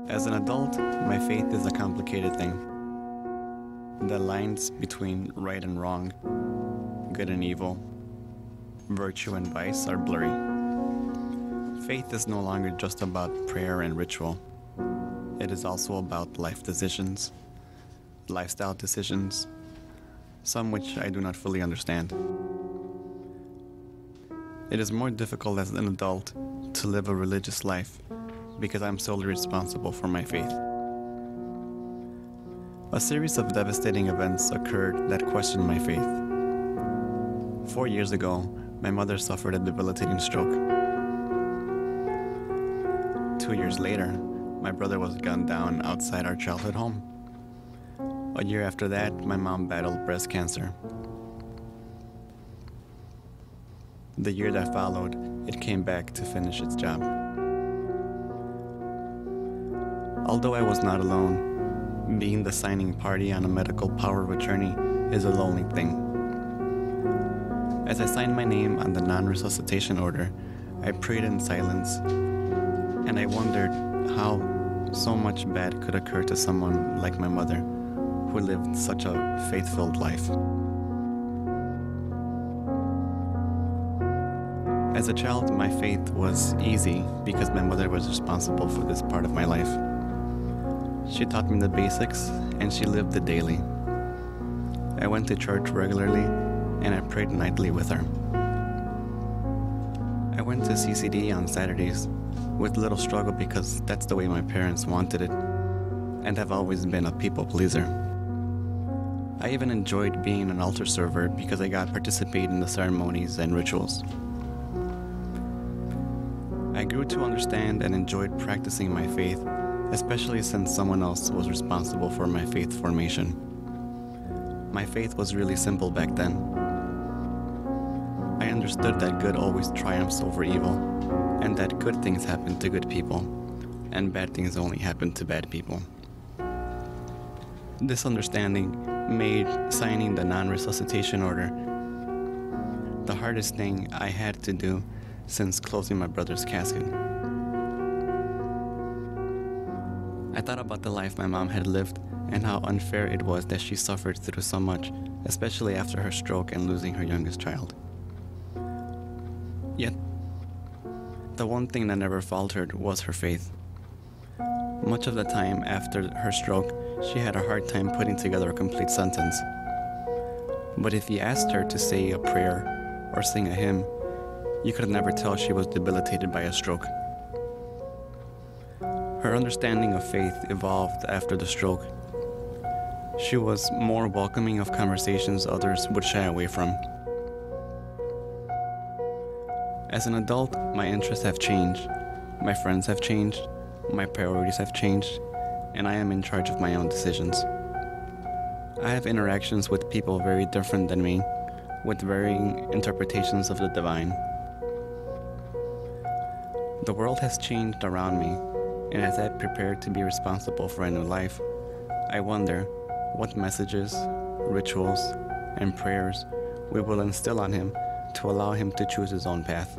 As an adult, my faith is a complicated thing. The lines between right and wrong, good and evil, virtue and vice are blurry. Faith is no longer just about prayer and ritual. It is also about life decisions, lifestyle decisions, some which I do not fully understand. It is more difficult as an adult to live a religious life because I'm solely responsible for my faith. A series of devastating events occurred that questioned my faith. 4 years ago, my mother suffered a debilitating stroke. 2 years later, my brother was gunned down outside our childhood home. A year after that, my mom battled breast cancer. The year that followed, it came back to finish its job. Although I was not alone, being the signing party on a medical power of attorney is a lonely thing. As I signed my name on the non-resuscitation order, I prayed in silence, and I wondered how so much bad could occur to someone like my mother, who lived such a faith-filled life. As a child, my faith was easy because my mother was responsible for this part of my life. She taught me the basics, and she lived it daily. I went to church regularly, and I prayed nightly with her. I went to CCD on Saturdays, with little struggle because that's the way my parents wanted it, and have always been a people pleaser. I even enjoyed being an altar server because I got to participate in the ceremonies and rituals. I grew to understand and enjoyed practicing my faith, especially since someone else was responsible for my faith formation. My faith was really simple back then. I understood that good always triumphs over evil, and that good things happen to good people, and bad things only happen to bad people. This understanding made signing the non-resuscitation order the hardest thing I had to do since closing my brother's casket. I thought about the life my mom had lived and how unfair it was that she suffered through so much, especially after her stroke and losing her youngest child. Yet, the one thing that never faltered was her faith. Much of the time after her stroke, she had a hard time putting together a complete sentence. But if you asked her to say a prayer or sing a hymn, you could never tell she was debilitated by a stroke. Her understanding of faith evolved after the stroke. She was more welcoming of conversations others would shy away from. As an adult, my interests have changed, my friends have changed, my priorities have changed, and I am in charge of my own decisions. I have interactions with people very different than me, with varying interpretations of the divine. The world has changed around me, and as I prepare to be responsible for a new life, I wonder what messages, rituals, and prayers we will instill on him to allow him to choose his own path.